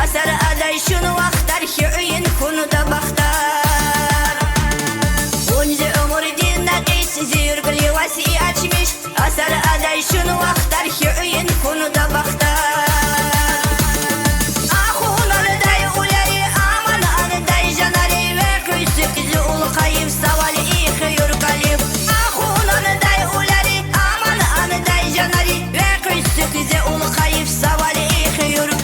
Asar aday şunu vaktar ki öyin konuda baktar. Onca ömür dinledik sizi yürgülü vasi açmış. Asar aday şunu vaktar ki öyin konuda baktar. Ahun anıday uleri aman anıday janari ve köysi kızı ulu kayıp savali iki yürgülü. Ahun anıday uleri aman anıday janari ve köysi kızı ulu kayıp savali iki yürgülü.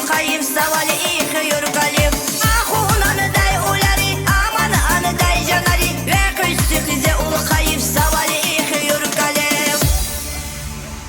Kayıp savaş